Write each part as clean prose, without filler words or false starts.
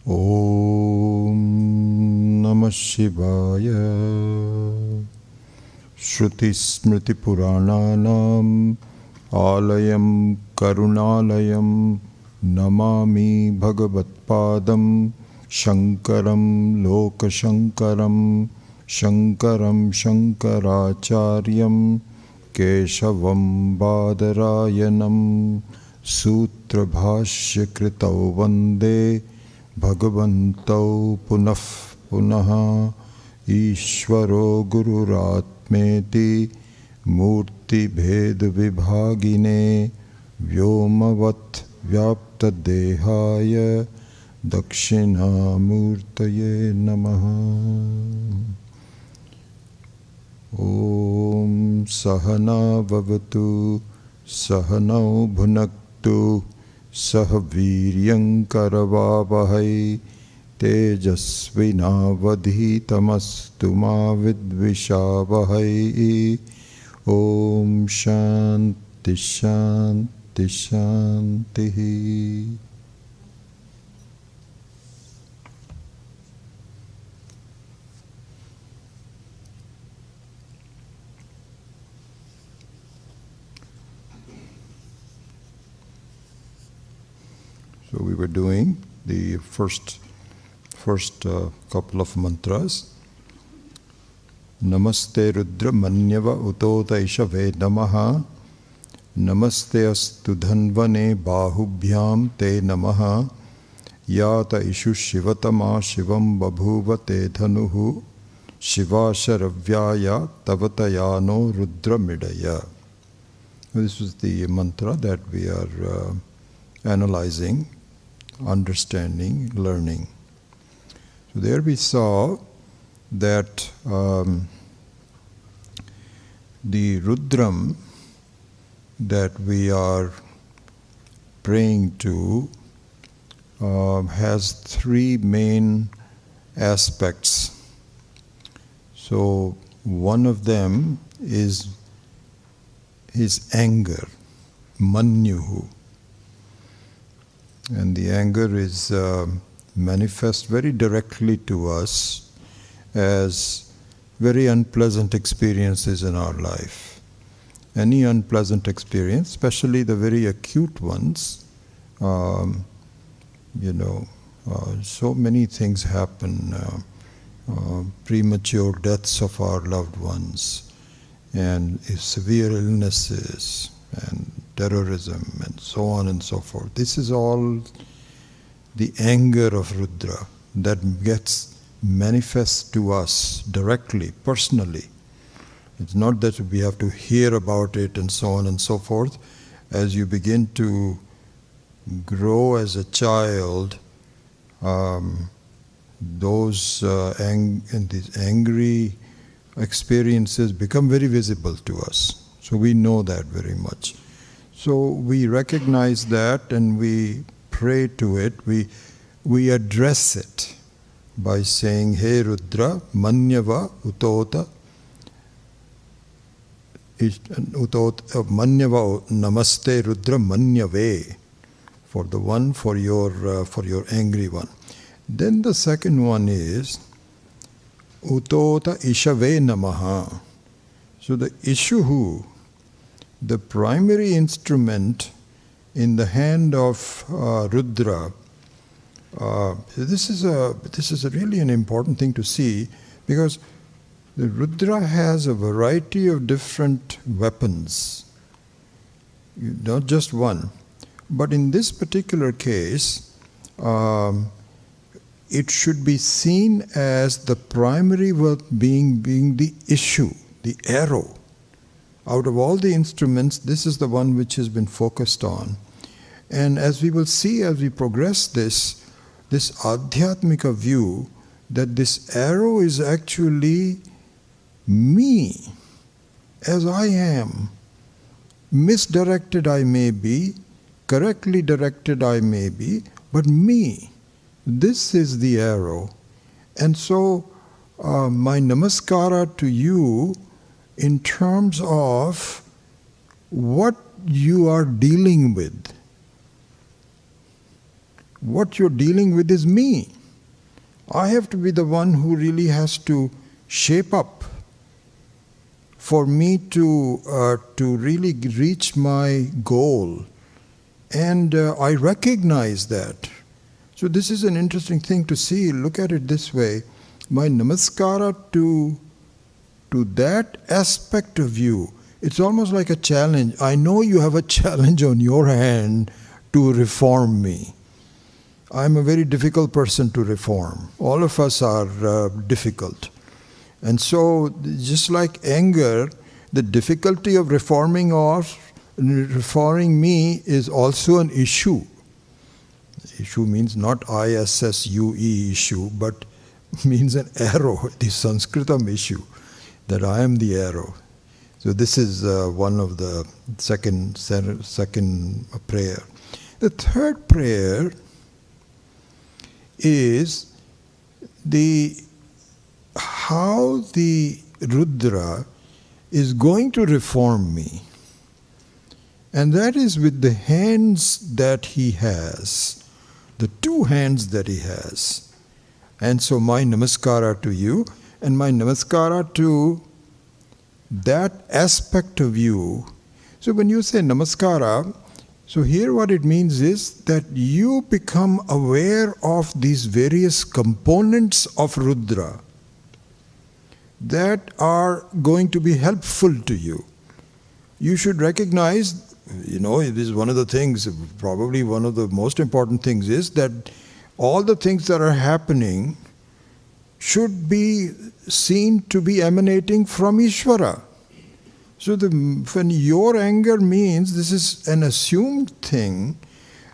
Om Namah Shivaya. Shruti Smriti Purananam Alayam Karunalayam Namami Bhagavatpadam Shankaram Lokashankaram Shankaram Shankaracharyam Keshavam Badarayanam Sutra Bhashya Kritau Vande Bhagavantau Punah Punaha Ishvaro Gururatmeti Murti Bhed Vibhagine Vyomavat Vyapta Dehaya Dakshina Murtaye Namaha. Om Sahana Vavatu Sahanau Bhunaktu Sahaviryam Karavavahai Tejasvinavadhitamastu ma vidvishavahai. Om Shanti Shanti Shanti. So we were doing the first couple of mantras. Namaste Rudra Manyava Utota Ishave Namaha. Namaste Astu Dhanvane Bahubhyam Te Namaha. Yata Ishu Shivatama Shivam Babhuva Te Dhanuhu. Shivasharavyaya Tavatayano Rudra Midaya. This was the mantra that we are analyzing, understanding, learning. So there we saw that the Rudram that we are praying to has three main aspects. So one of them is his anger, Manyuhu. And the anger is manifest very directly to us as very unpleasant experiences in our life. Any unpleasant experience, especially the very acute ones, so many things happen, premature deaths of our loved ones, and severe illnesses, and terrorism, and so on and so forth. This is all the anger of Rudra that gets manifest to us directly, personally. It's not that we have to hear about it and so on and so forth. As you begin to grow as a child, these angry experiences become very visible to us. So we know that very much. So we recognize that and we pray to it. We address it by saying, Hey Rudra, Manyava Utota Manyava Namaste Rudra Manyave, for the one, for your angry one. Then the second one is Utota Ishave Namaha. So the Ishuhu, the primary instrument in the hand of Rudra. This is really an important thing to see, because the Rudra has a variety of different weapons, not just one. But in this particular case, it should be seen as the primary being the issue, the arrow. Out of all the instruments, this is the one which has been focused on. And as we will see as we progress this Adhyatmika view, that this arrow is actually me, as I am. Misdirected I may be, correctly directed I may be, but me. This is the arrow. And so my namaskara to you in terms of what you are dealing with. what you're dealing with is me. I have to be the one who really has to shape up for me to really reach my goal. And I recognize that. So this is an interesting thing to see. Look at it this way. My namaskara to that aspect of you, it's almost like a challenge. I know you have a challenge on your hand to reform me. I'm a very difficult person to reform. All of us are difficult. And so, just like anger, the difficulty of reforming me is also an issue. Issue means not ISSUE issue, but means an arrow, the Sanskritam issue, that I am the arrow. So this is one of the second prayer. The third prayer is how the Rudra is going to reform me. And that is with the hands that he has, the two hands that he has. And so my namaskara to you, and my namaskara to that aspect of you. So when you say namaskara, so here what it means is that you become aware of these various components of Rudra that are going to be helpful to you. You should recognize, it is one of the things, probably one of the most important things is that all the things that are happening should be seen to be emanating from Ishvara. So when your anger means this is an assumed thing,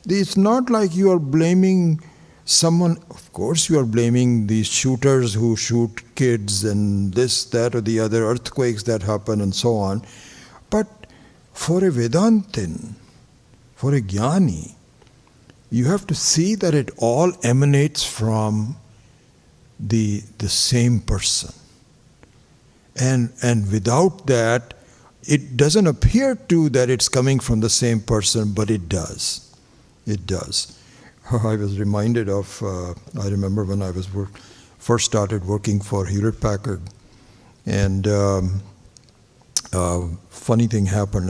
it's not like you are blaming someone. Of course you are blaming these shooters who shoot kids and this, that or the other, earthquakes that happen and so on. But for a Vedantin, for a Jnani, you have to see that it all emanates from the same person. And without that, it doesn't appear to that it's coming from the same person, but it does. It does. I was reminded of, I remember when I was first started working for Hewlett-Packard, and funny thing happened.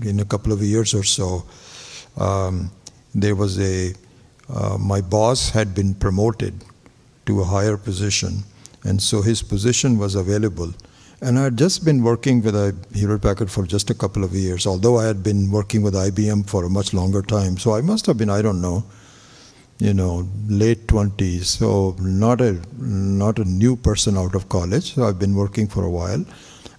In a couple of years or so, there was my boss had been promoted to a higher position, and so his position was available. And I had just been working with Hewlett-Packard for just a couple of years, although I had been working with IBM for a much longer time. So I must have been, I don't know, late 20s, so not a new person out of college. So I've been working for a while,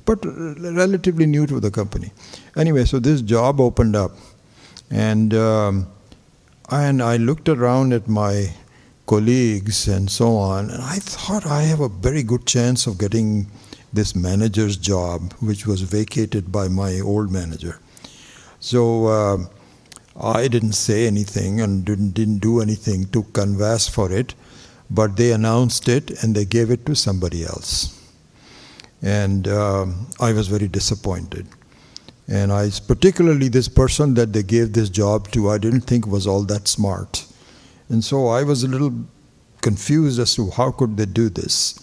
but relatively new to the company. Anyway, so this job opened up, and I looked around at my colleagues and so on, and I thought I have a very good chance of getting this manager's job, which was vacated by my old manager. So I didn't say anything and didn't do anything to canvass for it, but they announced it and they gave it to somebody else. And I was very disappointed. And particularly this person that they gave this job to, I didn't think was all that smart. And so I was a little confused as to how could they do this.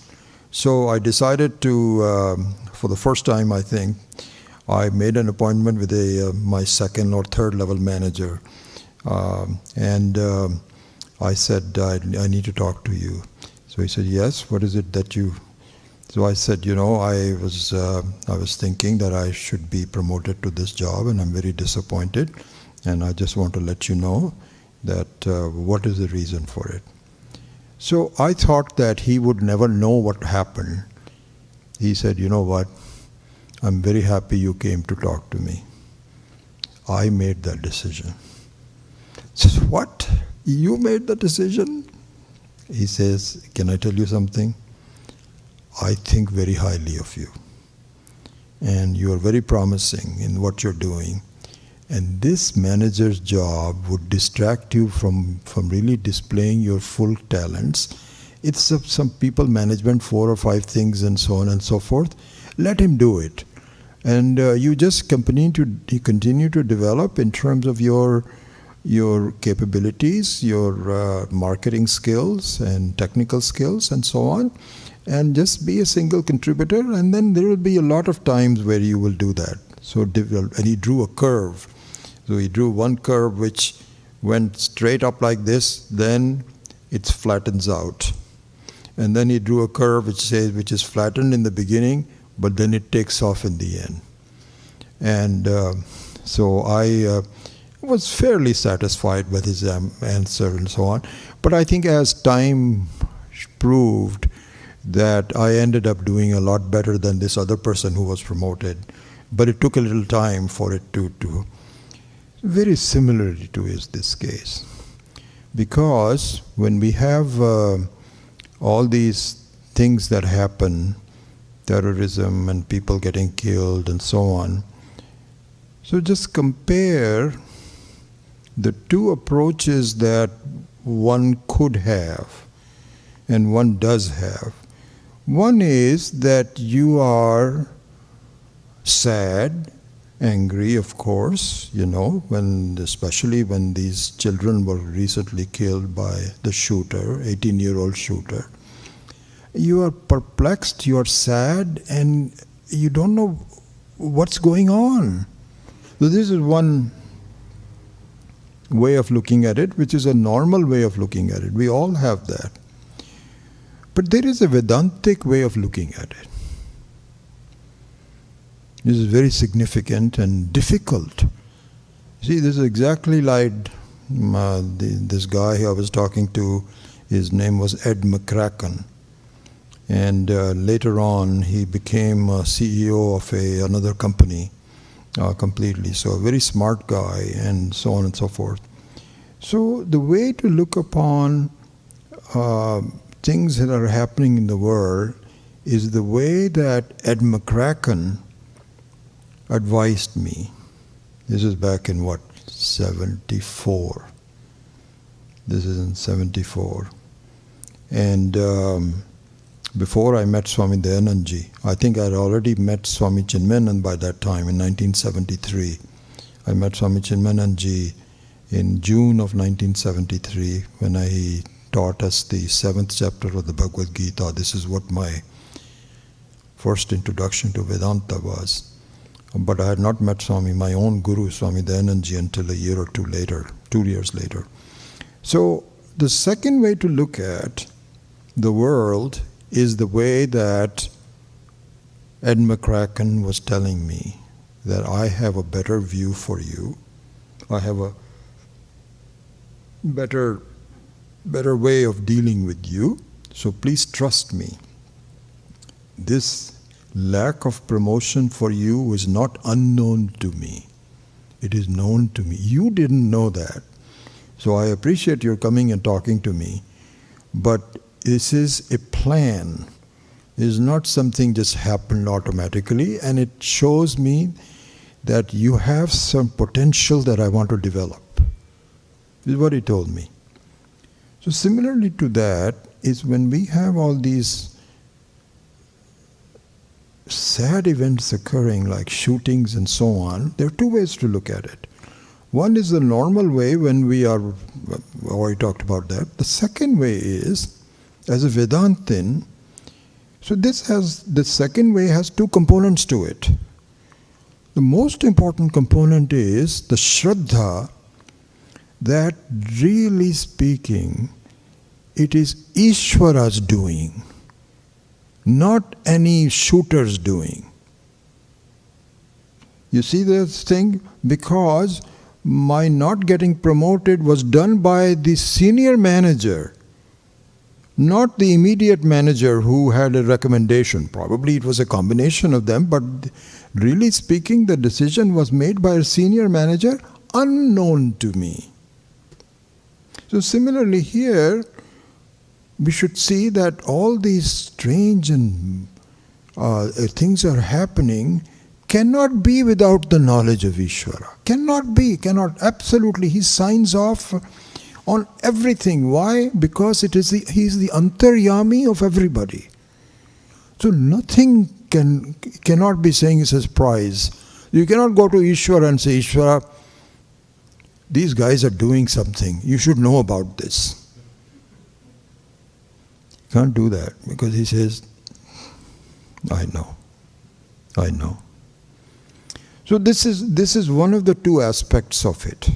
So I decided to, for the first time I think, I made an appointment with my second or third level manager. And I said, I need to talk to you. So he said, yes, what is it that you... So I said, I was thinking that I should be promoted to this job, and I'm very disappointed. And I just want to let you know that what is the reason for it. So I thought that he would never know what happened. He said, you know what, I'm very happy you came to talk to me. I made that decision. I says, what? You made the decision? He says, can I tell you something? I think very highly of you. And you are very promising in what you're doing. And this manager's job would distract you from really displaying your full talents. It's some people management, 4 or 5 things and so on and so forth. Let him do it. And you just continue to develop in terms of your your capabilities, your marketing skills and technical skills and so on, and just be a single contributor, and then there will be a lot of times where you will do that. So, and he drew a curve. So he drew one curve which went straight up like this, then it flattens out. And then he drew a curve which is flattened in the beginning, but then it takes off in the end. And so I was fairly satisfied with his answer and so on. But I think as time proved that I ended up doing a lot better than this other person who was promoted. But it took a little time for it to very similarly to this case. Because when we have all these things that happen, terrorism and people getting killed and so on, so just compare the two approaches that one could have and one does have. One is that you are sad, angry, of course, especially when these children were recently killed by the shooter, 18-year-old shooter. You are perplexed, you are sad, and you don't know what's going on. So this is one way of looking at it, which is a normal way of looking at it. We all have that. But there is a Vedantic way of looking at it. This is very significant and difficult. See, this is exactly like this guy I was talking to. His name was Ed McCracken. And later on, he became a CEO of another company completely. So a very smart guy and so on and so forth. So the way to look upon things that are happening in the world is the way that Ed McCracken advised me. This is back in 74. This is in 74. And before I met Swami Dayanandji, I think I had already met Swami Chinmayanand by that time in 1973. I met Swami Chinmayanandji in June of 1973 when he taught us the 7th chapter of the Bhagavad Gita. This is what my first introduction to Vedanta was. But I had not met Swami, my own Guru, Swami Dayanandji, until a year or 2 years later. So the second way to look at the world is the way that Ed McCracken was telling me, that I have a better view for you. I have a better way of dealing with you. So please trust me. This lack of promotion for you is not unknown to me. It is known to me. You didn't know that. So I appreciate your coming and talking to me. But this is a plan. It is not something just happened automatically, and it shows me that you have some potential that I want to develop. This is what he told me. So similarly to that is when we have all these sad events occurring like shootings and so on, there are two ways to look at it. One is the normal way when we are, I already talked about that. The second way is, as a Vedantin, so the second way has two components to it. The most important component is the Shraddha, that really speaking, it is Ishvara's doing, not any shooter's doing. You see this thing? Because my not getting promoted was done by the senior manager, not the immediate manager who had a recommendation. Probably it was a combination of them, but really speaking, the decision was made by a senior manager unknown to me. So similarly here, we should see that all these strange and things are happening cannot be without the knowledge of Ishvara. Cannot, absolutely. He signs off on everything. Why? Because he is the Antaryami of everybody. So nothing cannot be saying it's a surprise. You cannot go to Ishvara and say, Ishvara, these guys are doing something. You should know about this. Can't do that because he says, I know. I know. So this is one of the two aspects of it.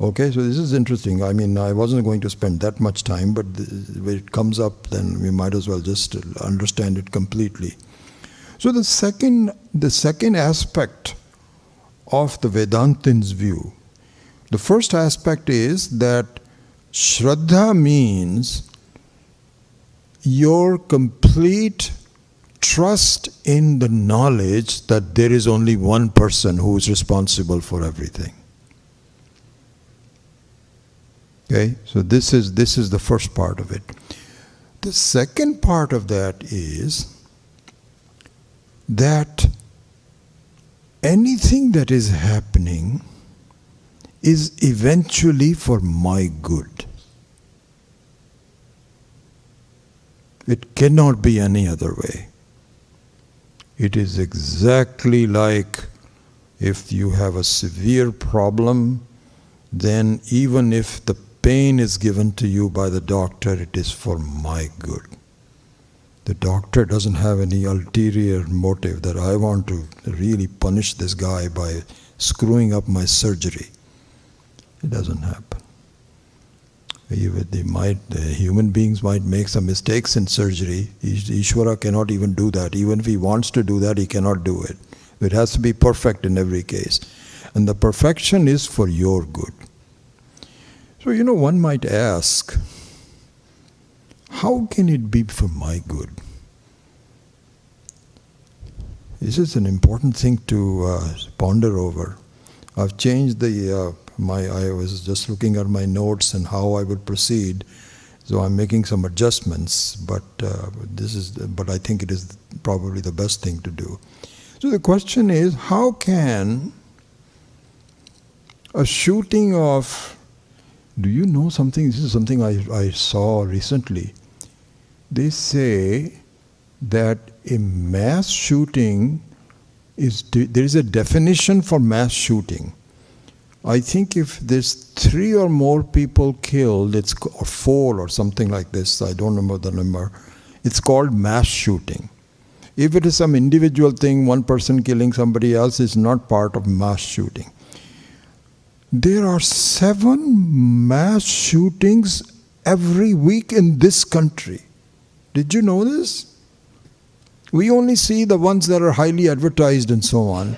Okay, so this is interesting. I mean, I wasn't going to spend that much time, but when it comes up, then we might as well just understand it completely. So the second aspect of the Vedantin's view, the first aspect is that Shraddha means your complete trust in the knowledge that there is only one person who is responsible for everything. Okay, so this is the first part of it. The second part of that is that anything that is happening is eventually for my good. It cannot be any other way. It is exactly like if you have a severe problem, then even if the pain is given to you by the doctor, it is for my good. The doctor doesn't have any ulterior motive that I want to really punish this guy by screwing up my surgery. It doesn't happen. Human beings might make some mistakes in surgery. Ishvara cannot even do that. Even if he wants to do that, he cannot do it. It has to be perfect in every case. And the perfection is for your good. So, one might ask, how can it be for my good? This is an important thing to ponder over. I've changed I was just looking at my notes and how I would proceed, so I'm making some adjustments, but I think it is probably the best thing to do. So the question is, how can a shooting of, do you know something? This is something I saw recently. They say that a mass shooting there is a definition for mass shooting. I think if there's 3 or more people killed, or 4 or something like this, I don't remember the number, it's called mass shooting. If it is some individual thing, one person killing somebody else, is not part of mass shooting. There are 7 mass shootings every week in this country. Did you know this? We only see the ones that are highly advertised and so on.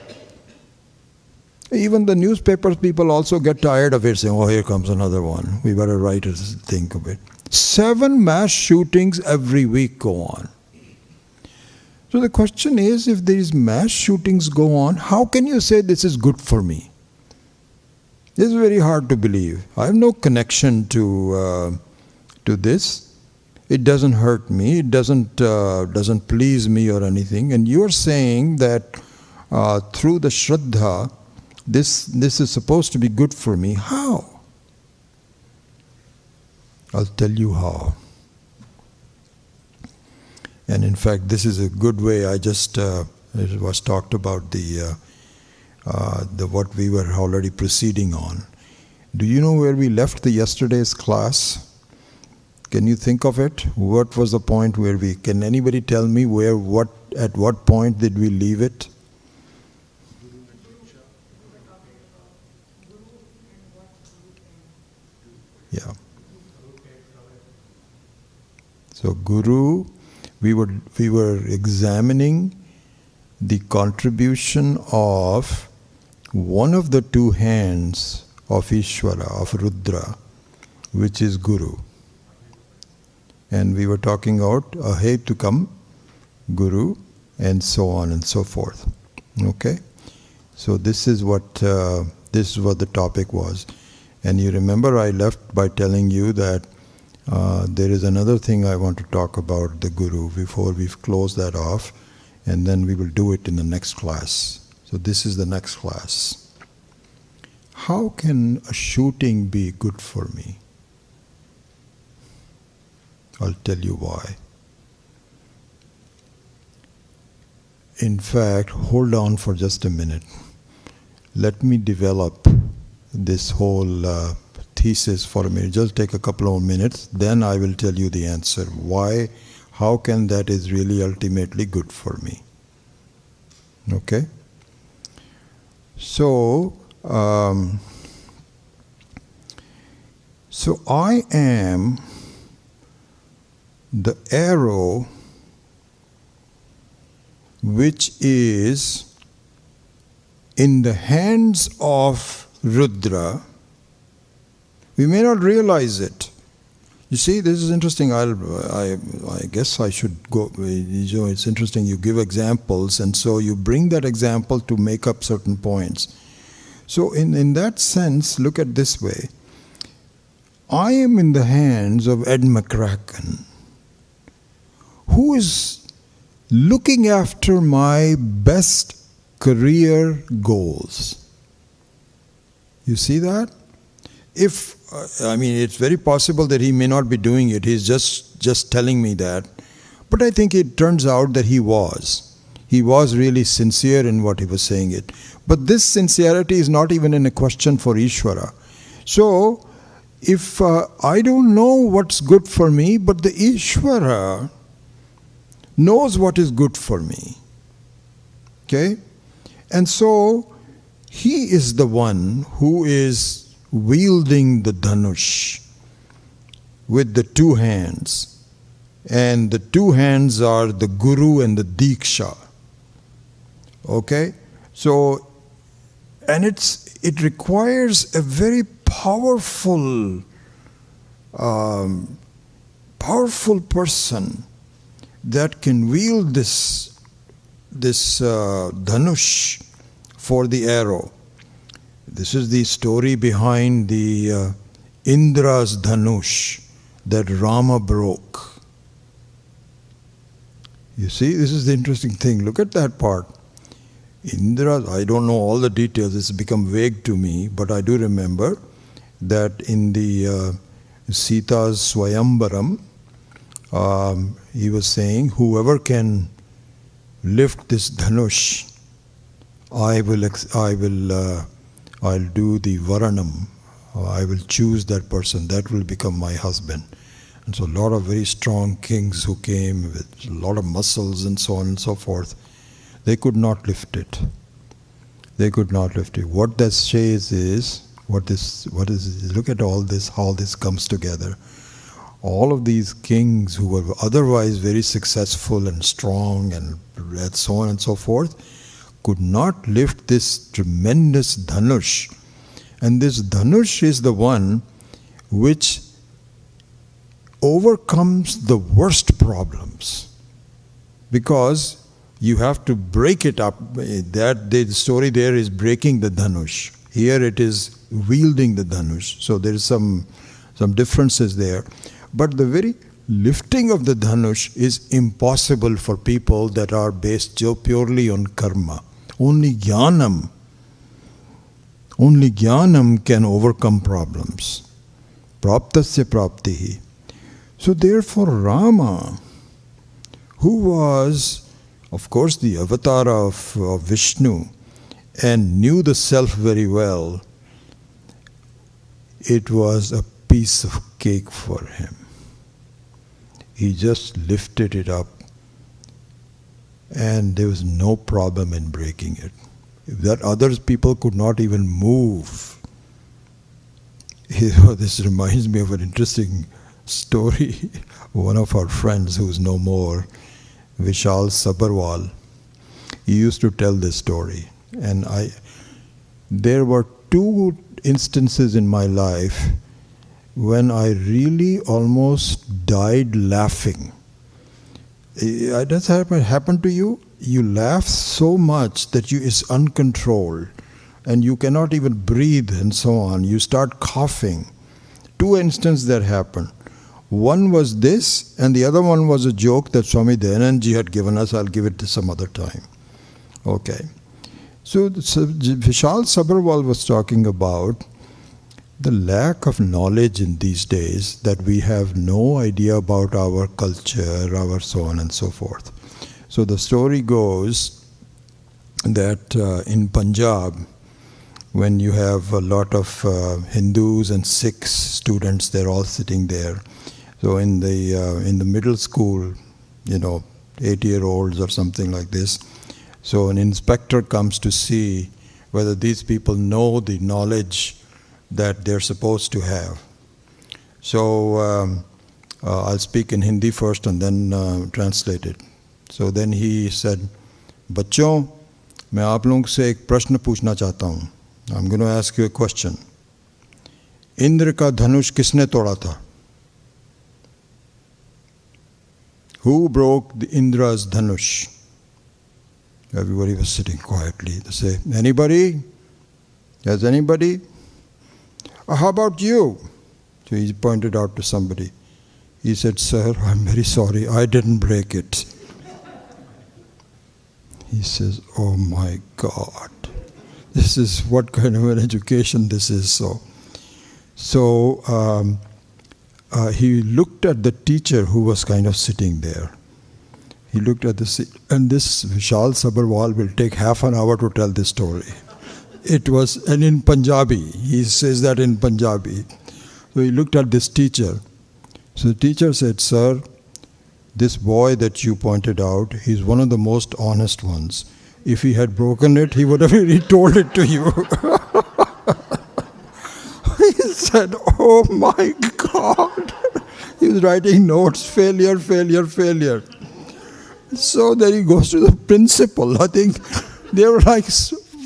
Even the newspapers people also get tired of it, saying, oh, here comes another one. We better write a thing of it. 7 mass shootings every week go on. So the question is, if these mass shootings go on, how can you say this is good for me? This is very hard to believe. I have no connection to this. It doesn't hurt me. It doesn't please me or anything. And you are saying that through the Shraddha, this is supposed to be good for me. How? I'll tell you how. And in fact, this is a good way. It was talked about what we were already proceeding on. Do you know where we left yesterday's class? Can you think of it? What was the point where can anybody tell me at what point did we leave it? Yeah. So Guru, we were examining the contribution of one of the 2 hands of Ishvara, of Rudra, which is Guru. And we were talking about Ahetukam, Guru, and so on and so forth. Okay? So this is what the topic was. And you remember I left by telling you that there is another thing I want to talk about, the Guru, before we close that off, and then we will do it in the next class. So this is the next class. How can a shooting be good for me? I'll tell you why. In fact, hold on for just a minute. Let me develop this whole thesis for a minute. Just take a couple of minutes, then I will tell you the answer. Why, how can that is really ultimately good for me? Okay? So, I am the arrow which is in the hands of Rudra. We may not realize it. You see, this is interesting. I guess I should go. It's interesting. You give examples, and so you bring that example to make up certain points. So, in that sense, look at this way. I am in the hands of Ed McCracken, who is looking after my best career goals. You see that? It's very possible that he may not be doing it. He's just telling me that. But I think it turns out that he was. He was really sincere in what he was saying it. But this sincerity is not even in a question for Ishvara. So, if I don't know what's good for me, but the Ishvara knows what is good for me. Okay? And so, he is the one who is wielding the dhanush with the two hands. And the two hands are the guru and the diksha. Okay? So, and it requires a very powerful person that can wield this dhanush for the arrow. This is the story behind the Indra's dhanush that Rama broke. You see, this is the interesting thing. Look at that part. Indra, I don't know all the details, it's become vague to me, but I do remember that in the Sita's Swayambaram, he was saying, whoever can lift this dhanush, I'll do the varanam. I will choose that person. That will become my husband. And so a lot of very strong kings who came with a lot of muscles and so on and so forth, they could not lift it. They could not lift it. What that says is, look at all this, how this comes together. All of these kings who were otherwise very successful and strong and so on and so forth, could not lift this tremendous dhanush. And this dhanush is the one which overcomes the worst problems. Because you have to break it up. The story there is breaking the dhanush. Here it is wielding the dhanush. So there is some differences there. But the very lifting of the dhanush is impossible for people that are based purely on karma. Only jnanam can overcome problems. Praptasya praptihi. So therefore Rama, who was, of course, the avatar of Vishnu and knew the self very well, it was a piece of cake for him. He just lifted it up and there was no problem in breaking it. That other people could not even move. This reminds me of an interesting story. One of our friends who is no more, Vishal Sabharwal, he used to tell this story. And there were two instances in my life when I really almost died laughing. Does that happen to you? You laugh so much that it's uncontrolled and you cannot even breathe and so on. You start coughing. Two instances that happened. One was this, and the other one was a joke that Swami Dayanandji had given us. I'll give it to some other time. Okay. So Vishal Sabharwal was talking about the lack of knowledge in these days, that we have no idea about our culture, our so on and so forth. So the story goes that in Punjab, when you have a lot of Hindus and Sikhs students, they're all sitting there. So in the middle school, 8-year-olds or something like this. So an inspector comes to see whether these people know the knowledge that they're supposed to have. So I'll speak in Hindi first and then translate it. So then he said, "बच्चों, मैं आप लोगों से एक प्रश्न पूछना चाहता हूँ. I'm going to ask you a question. Indra का धनुष किसने तोड़ा था? Who broke the Indra's dhanush?" Everybody was sitting quietly. They say, "Anybody? Has anybody? How about you?" So he pointed out to somebody. He said, "Sir, I'm very sorry, I didn't break it." He says, "Oh my God, this is what kind of an education this is." So he looked at the teacher who was kind of sitting there. He looked at and this Vishal Sabharwal will take half an hour to tell this story. It was, and in Punjabi, he says that in Punjabi. So he looked at this teacher. So the teacher said, "Sir, this boy that you pointed out, he's one of the most honest ones. If he had broken it, he would have really told it to you." He said, "Oh my God." He was writing notes, failure, failure, failure. So then he goes to the principal. I think there were like,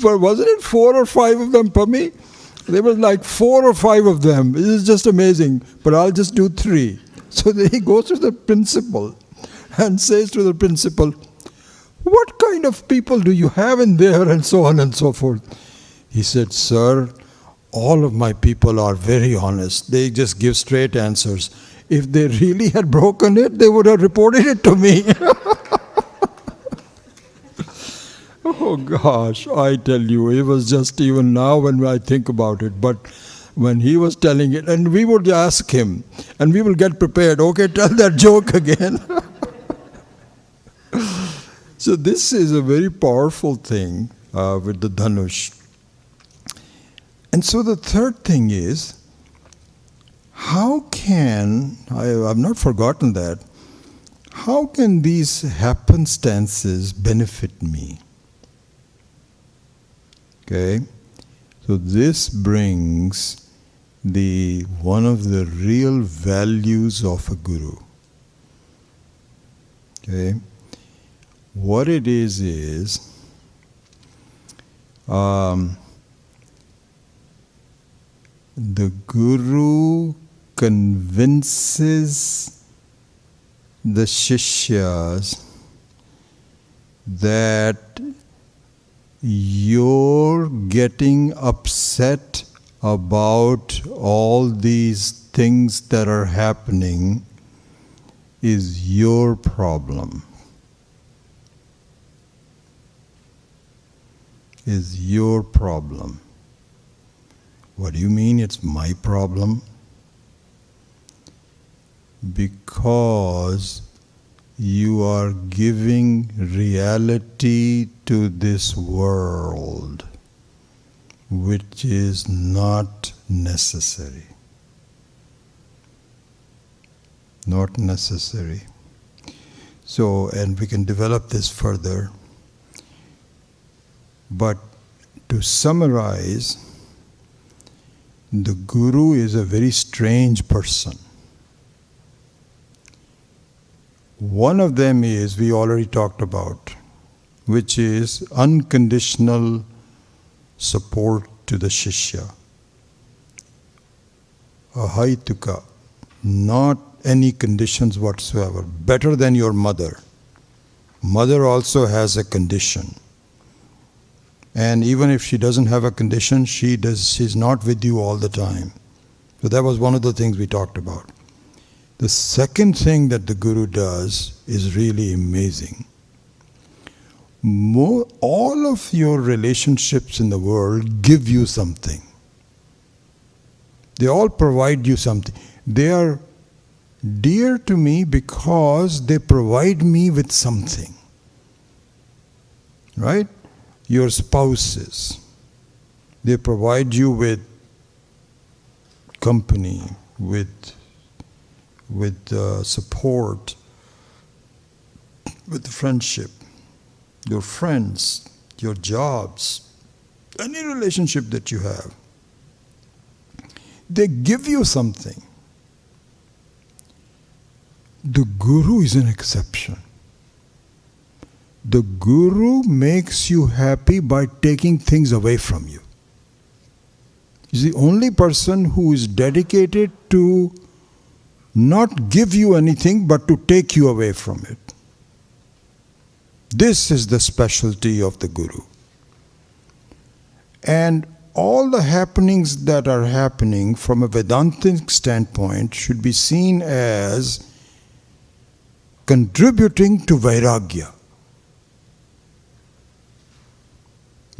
wasn't it 4 or 5 of them, Pami? There were like 4 or 5 of them. This is just amazing. But I'll just do 3. So then he goes to the principal and says to the principal, "What kind of people do you have in there?" and so on and so forth. He said, "Sir, all of my people are very honest. They just give straight answers. If they really had broken it, they would have reported it to me." Oh gosh, I tell you, it was just even now when I think about it. But when he was telling it, and we would ask him, and we will get prepared, "Okay, tell that joke again." So this is a very powerful thing with the Dhanush. And so the third thing is, how can, I've not forgotten that, how can these happenstances benefit me? Okay, so this brings one of the real values of a guru. Okay, what it is the guru convinces the Shishyas that you're getting upset about all these things that are happening is your problem. Is your problem. What do you mean it's my problem? Because you are giving reality to this world, which is not necessary. Not necessary. So, and we can develop this further. But to summarize, the guru is a very strange person. One of them is, we already talked about, which is unconditional support to the Shishya. Ahaituka, not any conditions whatsoever. Better than your mother. Mother also has a condition. And even if she doesn't have a condition, she's not with you all the time. So that was one of the things we talked about. The second thing that the Guru does is really amazing. All of your relationships in the world give you something. They all provide you something. They are dear to me because they provide me with something. Right? Your spouses. They provide you with company, with support, with friendship, your friends, your jobs, any relationship that you have. They give you something. The Guru is an exception. The Guru makes you happy by taking things away from you. He's the only person who is dedicated to not give you anything but to take you away from it. This is the specialty of the Guru. And all the happenings that are happening from a Vedantic standpoint should be seen as contributing to Vairagya.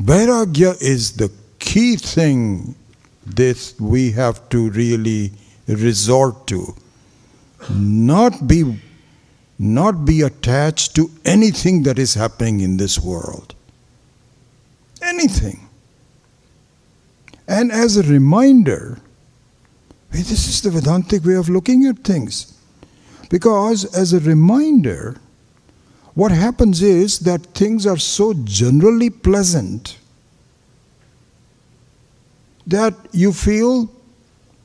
Vairagya is the key thing that we have to really resort to. Not be attached to anything that is happening in this world. Anything. And as a reminder, this is the Vedantic way of looking at things. Because as a reminder, what happens is that things are so generally pleasant that you feel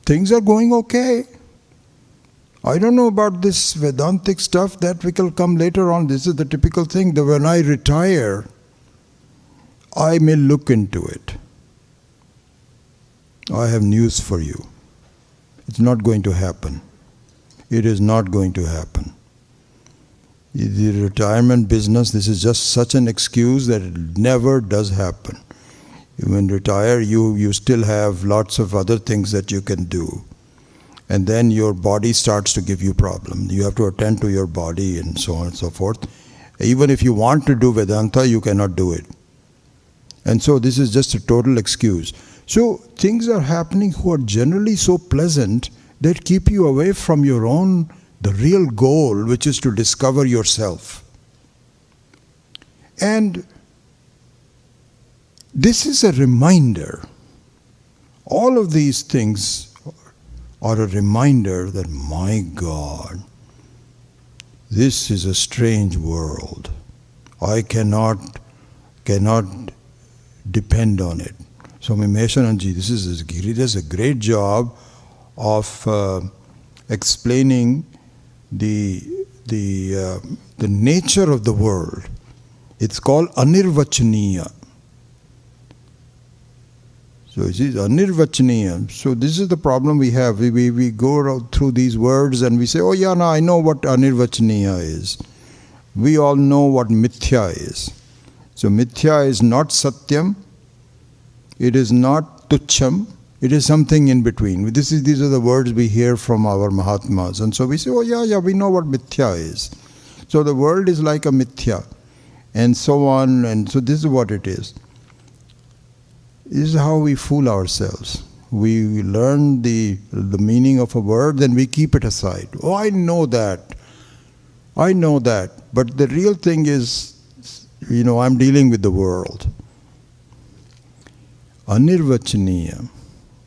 things are going okay. I don't know about this Vedantic stuff, that will come later on. This is the typical thing that when I retire, I may look into it. I have news for you. It's not going to happen. It is not going to happen. The retirement business, this is just such an excuse that it never does happen. When you retire, you still have lots of other things that you can do. And then your body starts to give you problems. You have to attend to your body and so on and so forth. Even if you want to do Vedanta, you cannot do it. And so this is just a total excuse. So things are happening who are generally so pleasant that keep you away from your own, the real goal, which is to discover yourself. And this is a reminder. All of these things are a reminder that, my God, this is a strange world. I cannot depend on it. So Meshananji, he does a great job of explaining the nature of the world. It's called Anirvachaniya. So it is Anirvachaniya. So this is the problem we have. We go through these words and we say, oh yeah, now I know what Anirvachaniya is. We all know what Mithya is. So Mithya is not Satyam. It is not Tucham. It is something in between. These are the words we hear from our Mahatmas. And so we say, oh yeah, we know what Mithya is. So the world is like a Mithya. And so on. And so this is what it is. This is how we fool ourselves. We learn the meaning of a word, then we keep it aside. Oh, I know that. But the real thing is, I'm dealing with the world. Anirvachaniya.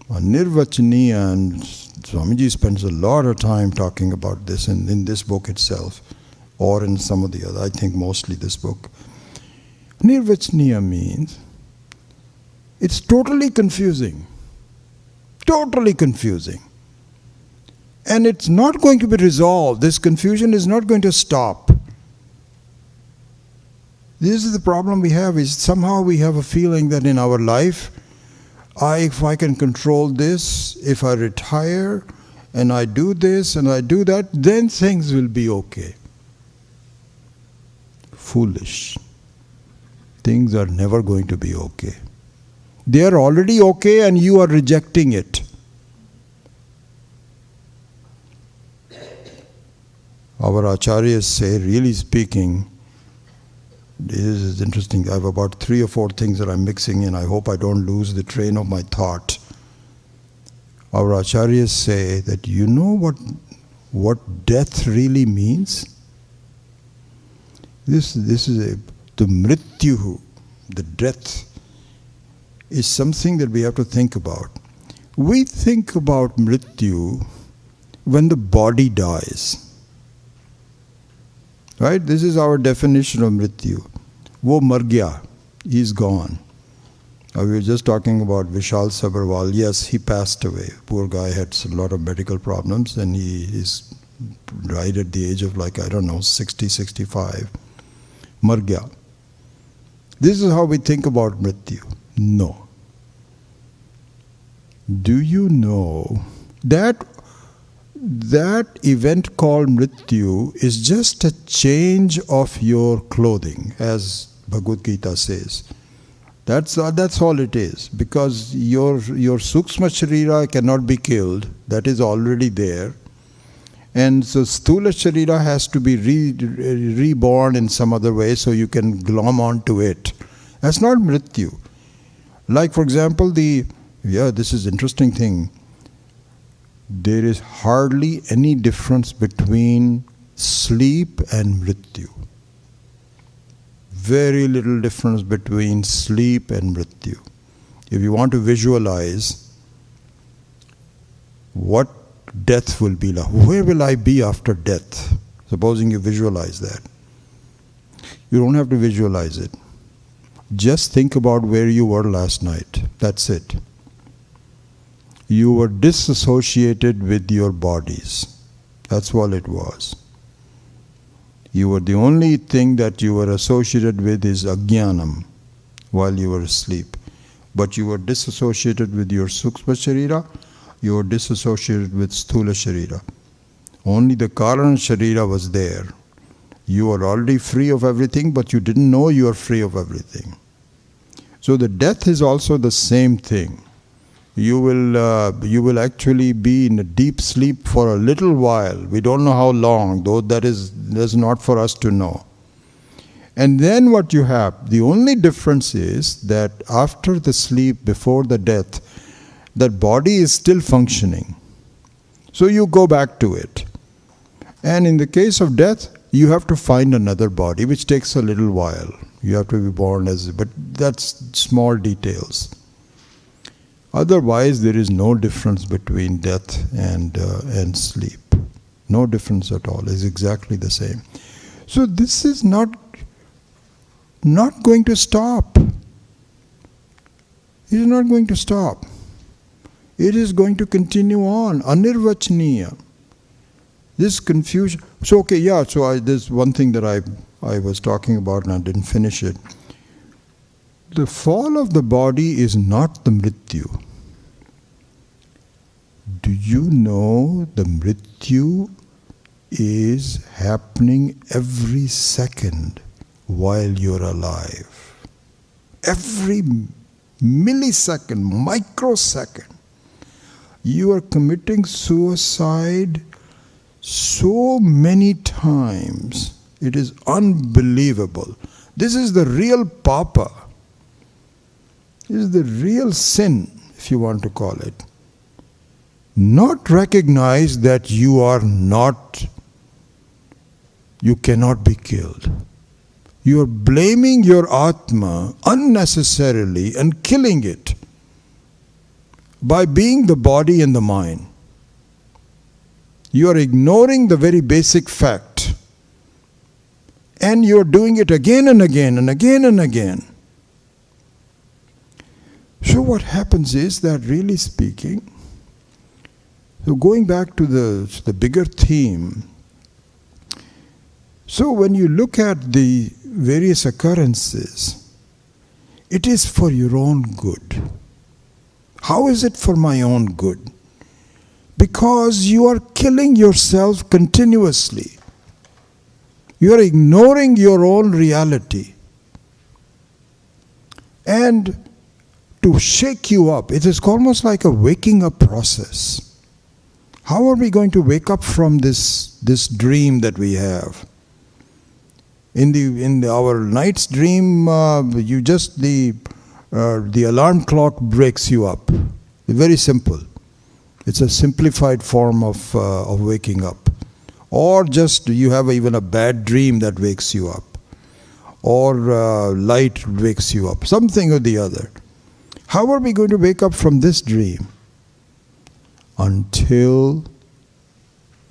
Anirvachaniya, and Swamiji spends a lot of time talking about this in this book itself, or in some of the other, I think mostly this book. Nirvachaniya means it's totally confusing. Totally confusing. And it's not going to be resolved. This confusion is not going to stop. This is the problem we have, is somehow we have a feeling that in our life, if I can control this, if I retire, and I do this and I do that, then things will be okay. Foolish. Things are never going to be okay. They are already okay and you are rejecting it. Our acharyas say, really speaking, this is interesting. I have about 3 or 4 things that I'm mixing in. I hope I don't lose the train of my thought. Our acharyas say that you know what death really means? This is the mrityuhu, the death. is something that we have to think about. We think about Mrityu when the body dies. Right? This is our definition of Mrityu. Wo mar gaya, he's gone. We were just talking about Vishal Sabharwal. Yes, he passed away. Poor guy had a lot of medical problems and he died at the age of 60, 65. Mar gaya. This is how we think about Mrityu. No. Do you know that event called Mrityu is just a change of your clothing, as Bhagavad Gita says. That's all it is, because your Sukshma Sharira cannot be killed. That is already there. And so Sthula Sharira has to be reborn in some other way so you can glom onto it. That's not Mrityu. Like for example, this is interesting thing. There is hardly any difference between sleep and Mrityu. Very little difference between sleep and Mrityu. If you want to visualize what death will be like, where will I be after death? Supposing you visualize that. You don't have to visualize it. Just think about where you were last night. That's it. You were disassociated with your bodies. That's all it was. You were the only thing that you were associated with is ajnanam while you were asleep. But you were disassociated with your Sukshma Sharira, you were disassociated with Sthula Sharira. Only the Karana Sharira was there. You were already free of everything, but you didn't know you are free of everything. So the death is also the same thing. You will actually be in a deep sleep for a little while. We don't know how long, though that's not for us to know. And then what you have, the only difference is that after the sleep, before the death, that body is still functioning. So you go back to it. And in the case of death, you have to find another body, which takes a little while. You have to be born but that's small details. Otherwise, there is no difference between death and sleep. No difference at all. It's exactly the same. So this is not going to stop. It is not going to stop. It is going to continue on. Anirvachaniya. This confusion. So there's one thing that I was talking about and I didn't finish it. The fall of the body is not the Mrityu. Do you know the Mrityu is happening every second while you're alive? Every millisecond, microsecond. You are committing suicide so many times. It is unbelievable. This is the real papa. This is the real sin, if you want to call it. Not recognize that you cannot be killed. You are blaming your Atma unnecessarily and killing it by being the body and the mind. You are ignoring the very basic fact. And you are doing it again and again and again and again. So what happens is that, really speaking, so going back to the bigger theme, so when you look at the various occurrences, it is for your own good. How is it for my own good? Because you are killing yourself continuously. You are ignoring your own reality. And to shake you up, it is almost like a waking up process. How are we going to wake up from this dream that we have? In our night's dream, the alarm clock breaks you up. Very simple. It's a simplified form of waking up. Or just you have even a bad dream that wakes you up. Or light wakes you up. Something or the other. How are we going to wake up from this dream? Until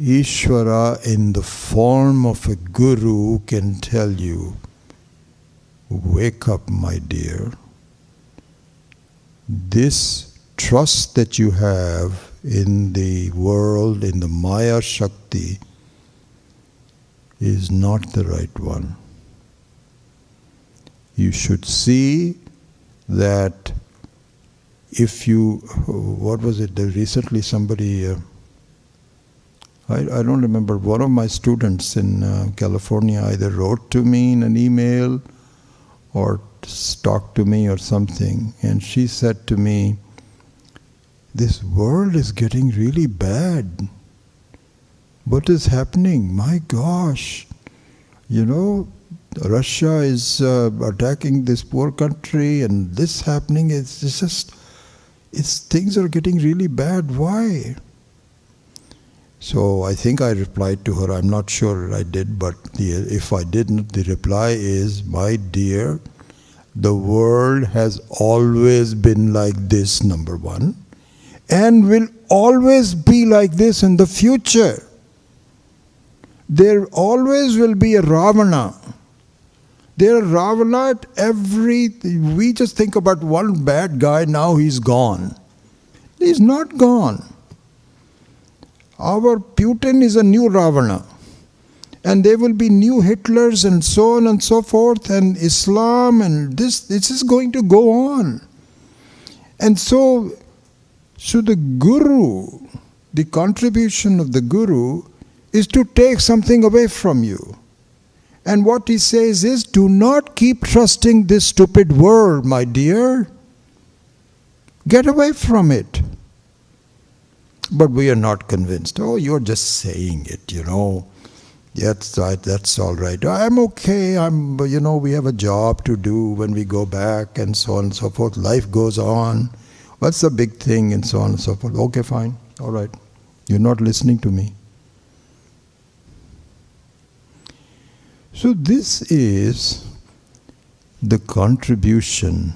Ishvara in the form of a guru can tell you, wake up, my dear. This trust that you have in the world, in the Maya Shakti, is not the right one. You should see that if you, what was it, recently somebody, I don't remember, one of my students in California either wrote to me in an email or talked to me or something, and she said to me, this world is getting really bad. What is happening? My gosh, Russia is attacking this poor country and this happening. Things are getting really bad. Why? So I think I replied to her. I'm not sure I did, but if I didn't, the reply is, my dear, the world has always been like this, number one, and will always be like this in the future. There always will be a Ravana. There are Ravana at we just think about one bad guy, now he's gone. He's not gone. Our Putin is a new Ravana. And there will be new Hitlers and so on and so forth, and Islam, and this is going to go on. And so the Guru, the contribution of the Guru is to take something away from you. And what he says is, do not keep trusting this stupid world, my dear. Get away from it. But we are not convinced. Oh, you're just saying it, That's right, that's all right. I'm okay, we have a job to do when we go back and so on and so forth. Life goes on. What's the big thing and so on and so forth? Okay, fine, all right. You're not listening to me. So this is the contribution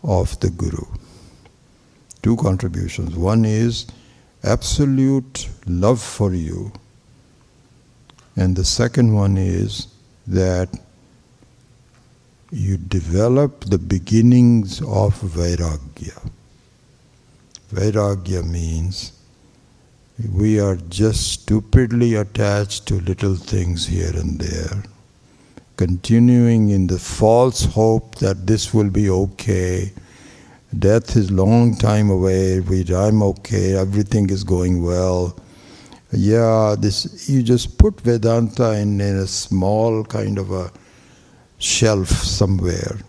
of the Guru. Two contributions. One is absolute love for you. And the second one is that you develop the beginnings of Vairagya. Vairagya means we are just stupidly attached to little things here and there, continuing in the false hope that this will be okay. Death is long time away, I'm okay, everything is going well. Yeah, you just put Vedanta in a small kind of a shelf somewhere.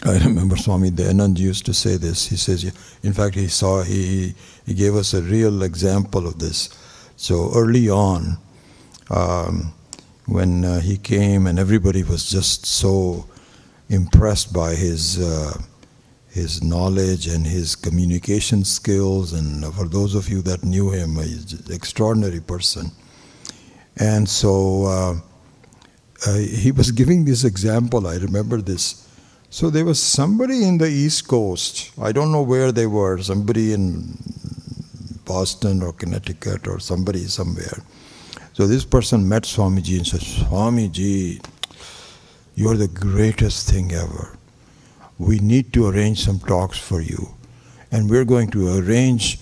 I remember Swami Dayanand used to say this. He says, in fact, he gave us a real example of this. So early on, when he came and everybody was just so impressed by his knowledge and his communication skills, and for those of you that knew him, he's an extraordinary person. And so he was giving this example, I remember this. So there was somebody in the East Coast, I don't know where they were, somebody in Boston or Connecticut or somebody somewhere. So this person met Swamiji and said, Swamiji, you're the greatest thing ever. We need to arrange some talks for you. And we're going to arrange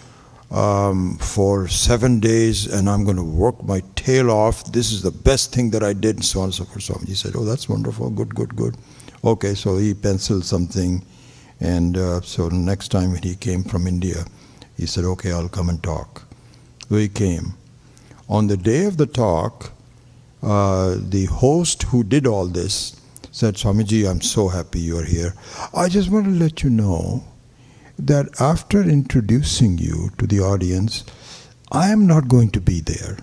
for 7 days, and I'm going to work my tail off. This is the best thing that I did, and so on and so forth. Swamiji said, oh, that's wonderful, good. Okay, so he penciled something, and so next time when he came from India, he said, okay, I'll come and talk. So he came. On the day of the talk, the host who did all this said, Swamiji, I'm so happy you're here. I just want to let you know that after introducing you to the audience, I am not going to be there.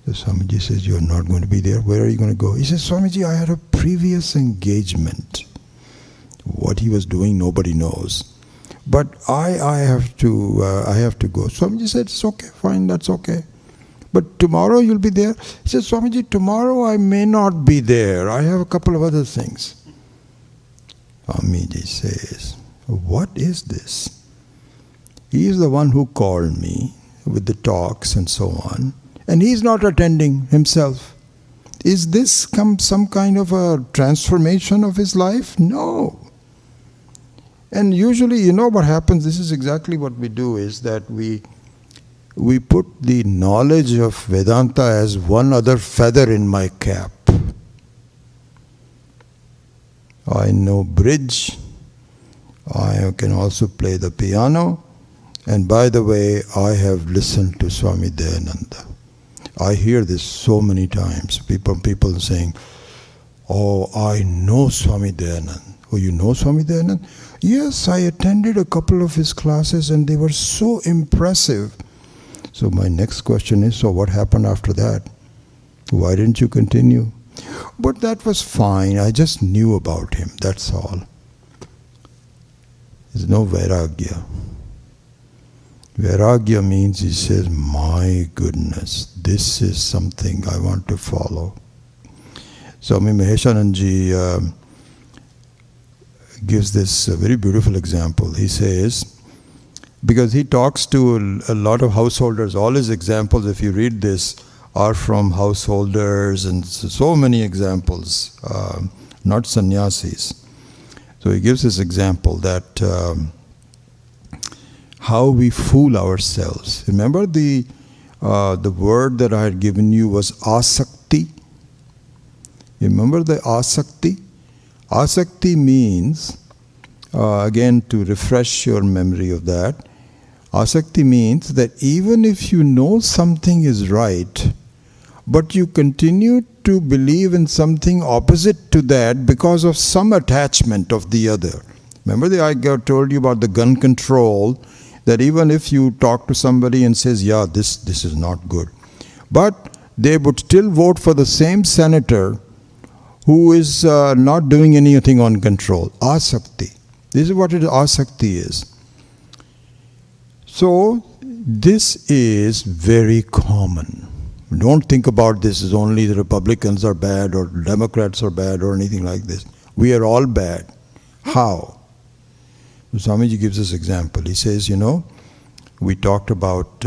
So Swamiji says, you're not going to be there? Where are you going to go? He says, Swamiji, I had a previous engagement. What he was doing, nobody knows. But I have to go. Swamiji said, it's okay, fine, that's okay. But tomorrow you'll be there? He said, Swamiji, tomorrow I may not be there. I have a couple of other things. Swamiji says, what is this? He is the one who called me with the talks and so on, and he is not attending himself. Is this some kind of a transformation of his life? No. And usually, you know what happens, this is exactly what we do, is that we put the knowledge of Vedanta as one other feather in my cap. I know bridge, I can also play the piano, and by the way, I have listened to Swami Dayananda. I hear this so many times, people saying, oh, I know Swami Dayananda. Oh, you know Swami Dayananda? Yes, I attended a couple of his classes and they were so impressive. So my next question is, so what happened after that? Why didn't you continue? But that was fine, I just knew about him, that's all. There's no vairagya. Vairagya means he says, my goodness, this is something I want to follow. Swami Maheshananji gives this very beautiful example. He says, because he talks to a lot of householders, all his examples, if you read this, are from householders and so many examples, not sannyasis. So he gives this example that how we fool ourselves. Remember the word that I had given you was asakti? You remember the asakti? Asakti means, again to refresh your memory of that, asakti means that even if you know something is right, but you continue to believe in something opposite to that because of some attachment of the other. Remember I told you about the gun control, that even if you talk to somebody and says, yeah, this is not good, but they would still vote for the same senator who is not doing anything on control. Asakti. This is what asakti is. So this is very common. Don't think about this as only the Republicans are bad or Democrats are bad or anything like this. We are all bad. How? Swamiji gives us example. He says, you know, we talked about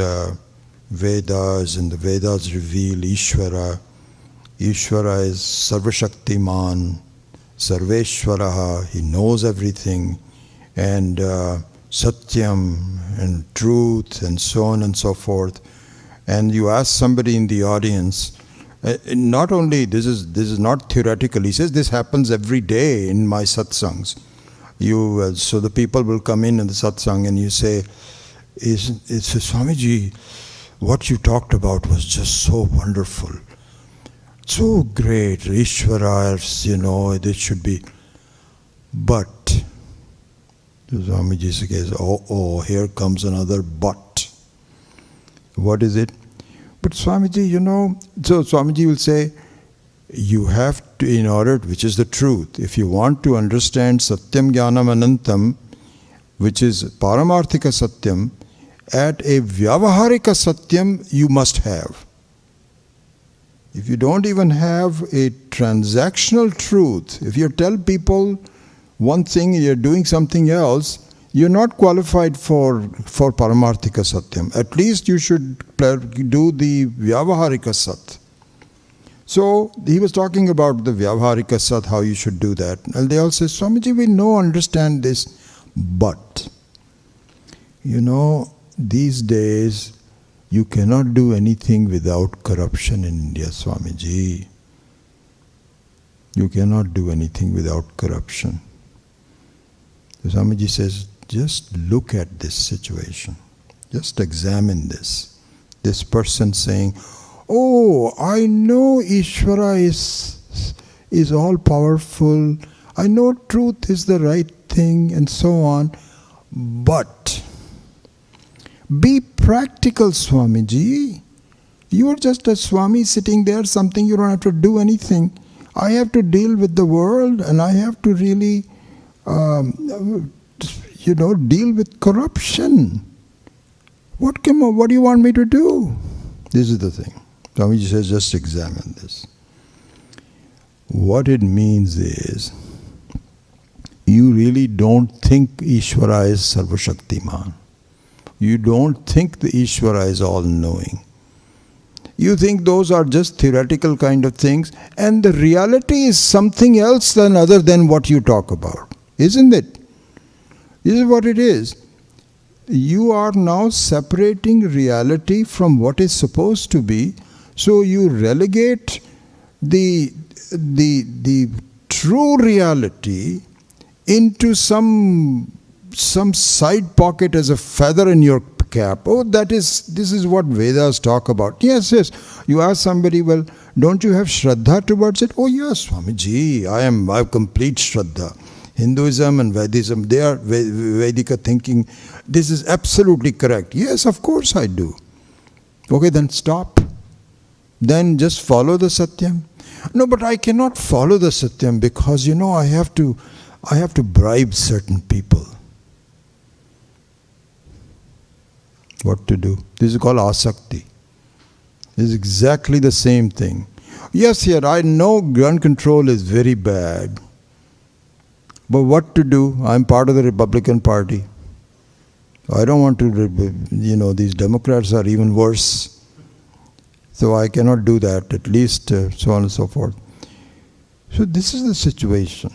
Vedas, and the Vedas reveal Ishvara. Ishvara is Sarvashaktiman, Sarveshwaraha, he knows everything, and Satyam, and truth, and so on and so forth. And you ask somebody in the audience, not only, this is not theoretical, he says this happens every day in my satsangs. So the people will come in the satsang and you say, it's Swamiji, what you talked about was just so wonderful. So great, Ishvara, you know, this should be. But, Swamiji says, oh, here comes another but. What is it? But Swamiji, you know, so Swamiji will say, you have to, in order, which is the truth, if you want to understand Satyam Jnanam Anantam, which is Paramarthika Satyam, at a Vyavaharika Satyam you must have. If you don't even have a transactional truth, if you tell people one thing and you're doing something else, you're not qualified for Paramarthika Satyam. At least you should do the Vyavaharika Sat. So he was talking about the Vyavaharika Sat, how you should do that. And they all say, Swamiji, we know, understand this, but, you know, these days you cannot do anything without corruption in India, Swamiji. You cannot do anything without corruption. So Swamiji says, just look at this situation. Just examine this. This person saying, oh, I know Ishvara is all powerful. I know truth is the right thing and so on. But be practical, Swamiji. You are just a Swami sitting there, something, you don't have to do anything. I have to deal with the world and I have to really, deal with corruption. What do you want me to do? This is the thing. Swamiji says, just examine this. What it means is, you really don't think Ishvara is Sarvashaktiman. You don't think the Ishvara is all-knowing. You think those are just theoretical kind of things, and the reality is something else other than what you talk about. Isn't it? This is what it is. You are now separating reality from what is supposed to be, so you relegate the true reality into some side pocket as a feather in your cap. Oh, this is what Vedas talk about. Yes. You ask somebody, well, don't you have Shraddha towards it? Oh yes, Swamiji, I have complete Shraddha. Hinduism and Vedism, they are Vedika thinking, this is absolutely correct. Yes, of course I do. Okay, then stop. Then just follow the Satyam. No, but I cannot follow the Satyam because, I have to bribe certain people. What to do? This is called asakti. This is exactly the same thing. Yes, here I know gun control is very bad. But what to do? I'm part of the Republican Party. I don't want to, these Democrats are even worse. So I cannot do that, at least so on and so forth. So this is the situation.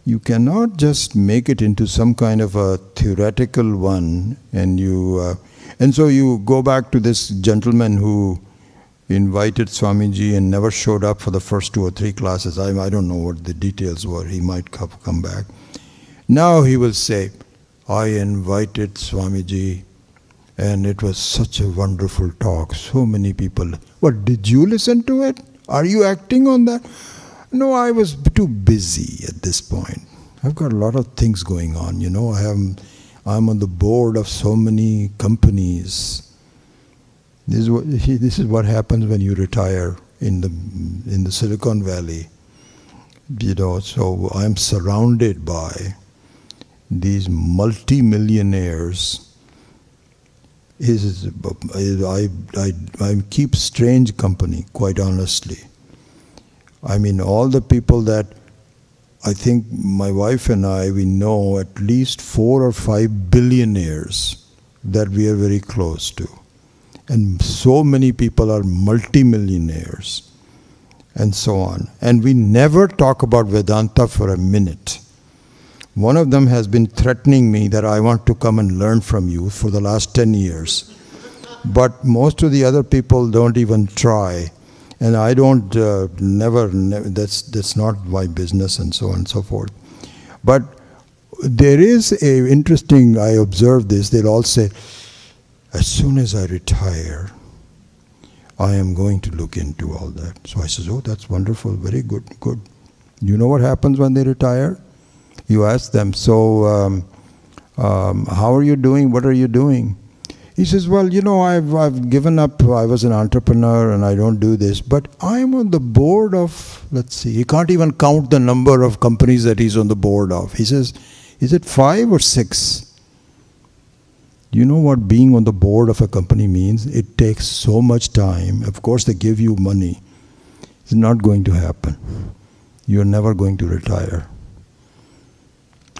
You cannot just make it into some kind of a theoretical one, and so you go back to this gentleman who invited Swamiji and never showed up for the first 2 or 3 classes. I don't know what the details were. He might come back. Now he will say, I invited Swamiji and it was such a wonderful talk. So many people. What, did you listen to it? Are you acting on that? No, I was too busy at this point. I've got a lot of things going on. I'm on the board of so many companies. This is what happens when you retire in the Silicon Valley. So I'm surrounded by these multi-millionaires. I keep strange company, quite honestly. I mean, all the people that I think my wife and we know at least 4 or 5 billionaires that we are very close to. And so many people are multimillionaires and so on. And we never talk about Vedanta for a minute. One of them has been threatening me that I want to come and learn from you for the last 10 years. But most of the other people don't even try. And I don't, never, that's not my business and so on and so forth. But there is a interesting, I observed this, they'll all say, as soon as I retire, I am going to look into all that. So I says, oh, that's wonderful, very good. You know what happens when they retire? You ask them, so how are you doing? What are you doing? He says, well, I've given up. I was an entrepreneur and I don't do this. But I'm on the board of, let's see, he can't even count the number of companies that he's on the board of. He says, is it 5 or 6? You know what being on the board of a company means? It takes so much time. Of course, they give you money. It's not going to happen. You're never going to retire.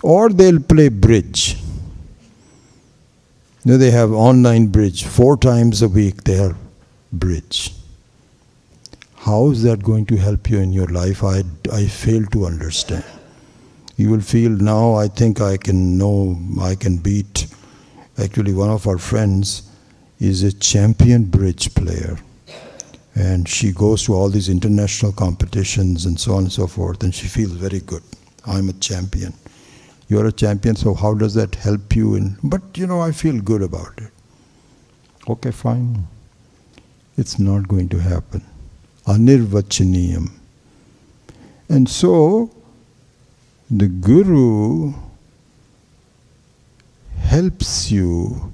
Or they'll play bridge. They have online bridge. 4 times a week they have bridge. How is that going to help you in your life? I fail to understand. You will feel now, I think I can beat. Actually, one of our friends is a champion bridge player. And she goes to all these international competitions and so on and so forth. And she feels very good. I'm a champion. You're a champion, so how does that help you? But, I feel good about it. Okay, fine. It's not going to happen. Anirvachaniyam. And so, the Guru helps you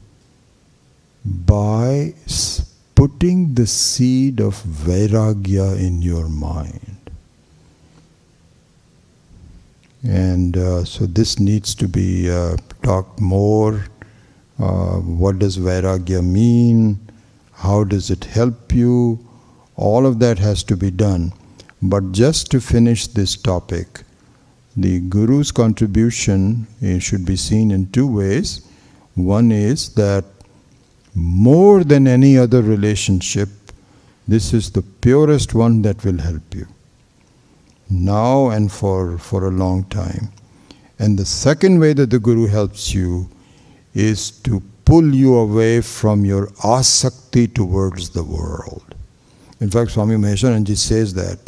by putting the seed of vairagya in your mind. And so this needs to be talked more. What does vairagya mean? How does it help you? All of that has to be done. But just to finish this topic, the Guru's contribution should be seen in two ways. One is that more than any other relationship, this is the purest one that will help you, now and for a long time. And the second way that the Guru helps you is to pull you away from your asakti towards the world. In fact, Swami Maheswaranji says that.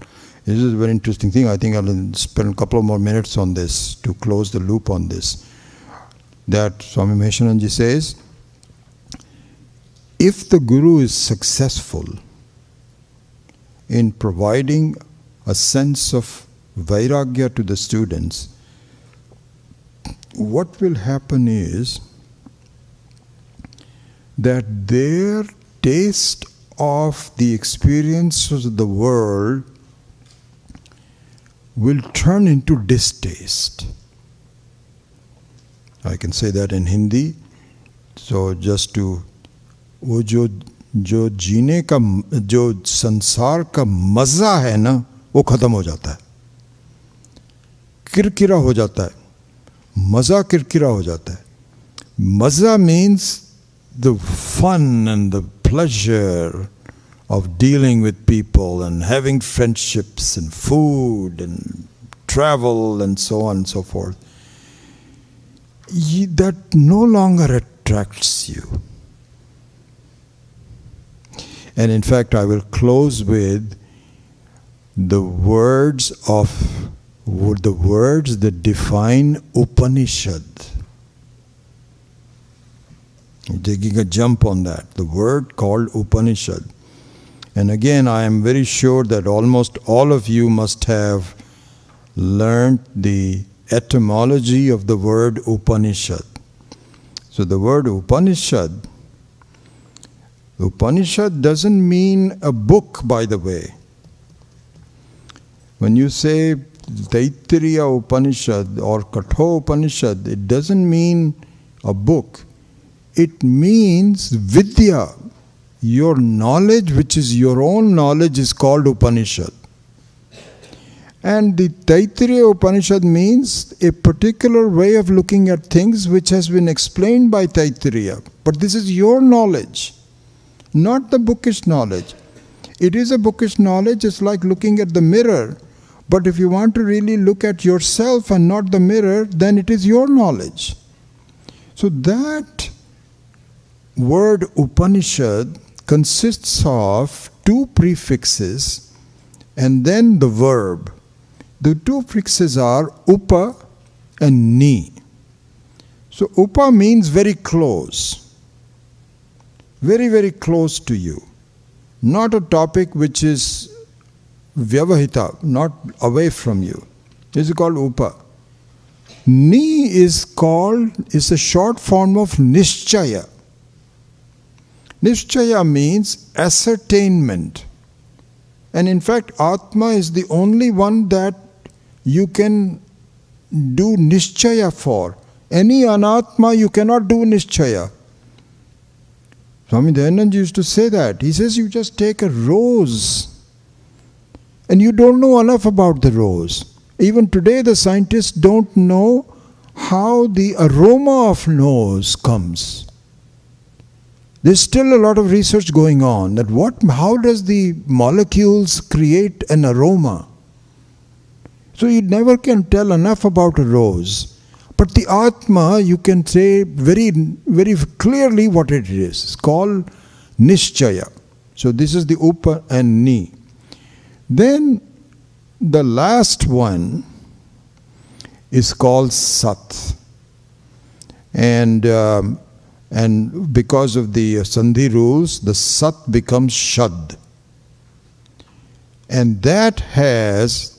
This is a very interesting thing. I think I'll spend a couple of more minutes on this to close the loop on this. That Swami Maheswaranji says, if the Guru is successful in providing a sense of vairagya to the students, what will happen is that their taste of the experiences of the world will turn into distaste. I can say that in Hindi. So just to, वो जो जीने का, जो संसार का मज़ा है ना, वो ख़त्म हो जाता है, किरकिरा हो जाता है, मज़ा किरकिरा हो जाता है. Maza means the fun and the pleasure of dealing with people and having friendships and food and travel and so on and so forth. That no longer attracts you. And in fact, I will close with the words that define Upanishad. I'm taking a jump on that. The word called Upanishad. And again, I am very sure that almost all of you must have learned the etymology of the word Upanishad. So the word Upanishad doesn't mean a book, by the way. When you say Taittiriya Upanishad or Katho Upanishad, it doesn't mean a book. It means Vidya. Your knowledge, which is your own knowledge, is called Upanishad. And the Taittiriya Upanishad means a particular way of looking at things which has been explained by Taittiriya. But this is your knowledge, not the bookish knowledge. It is a bookish knowledge, it's like looking at the mirror. But if you want to really look at yourself and not the mirror, then it is your knowledge. So that word Upanishad consists of two prefixes and then the verb. The two prefixes are upa and ni. So upa means very close, very, very close to you. Not a topic which is vyavahita, not away from you. This is called upa. Ni is a short form of nishchaya. Nishchaya means ascertainment. And in fact, Atma is the only one that you can do nishchaya for. Any anatma you cannot do nishchaya. Swami Dayanand used to say that. He says you just take a rose and you don't know enough about the rose. Even today the scientists don't know how the aroma of rose comes. There's still a lot of research going on that how does the molecules create an aroma? So you never can tell enough about a rose. But the Atma, you can say very, very clearly what it is. It's called Nishchaya. So this is the Upa and Ni. Then the last one is called Sat. And because of the Sandhi rules, the Sat becomes Shad. And that has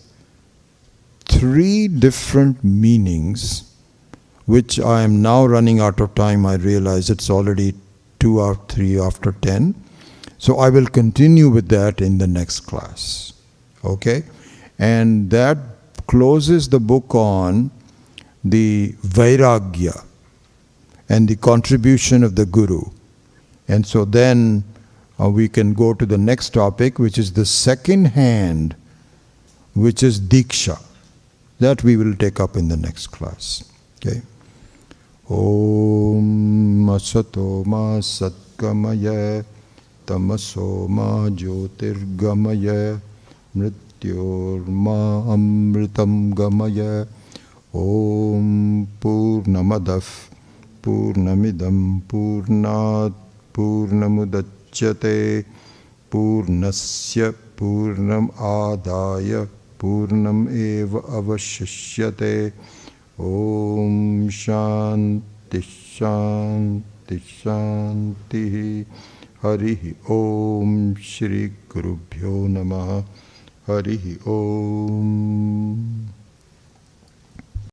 three different meanings, which I am now running out of time. I realize it's already 2 or 3 after 10. So I will continue with that in the next class. Okay? And that closes the book on the Vairagya and the contribution of the Guru. And so then we can go to the next topic, which is the second hand, which is Diksha. That we will take up in the next class. Okay. Om Asato Ma Satgamaya Tamaso Ma Jyotirgamaya Mrityorma Amritam Gamaya. Om Purnamadav Purnamidam Purnat Purnamudachyate Purnasya Purnam Adaya Purnam Eva Avashishyate. Om Shanti Shanti Shanti. Harihi Om Shri Gurubhyo Namaha. Harihi Om.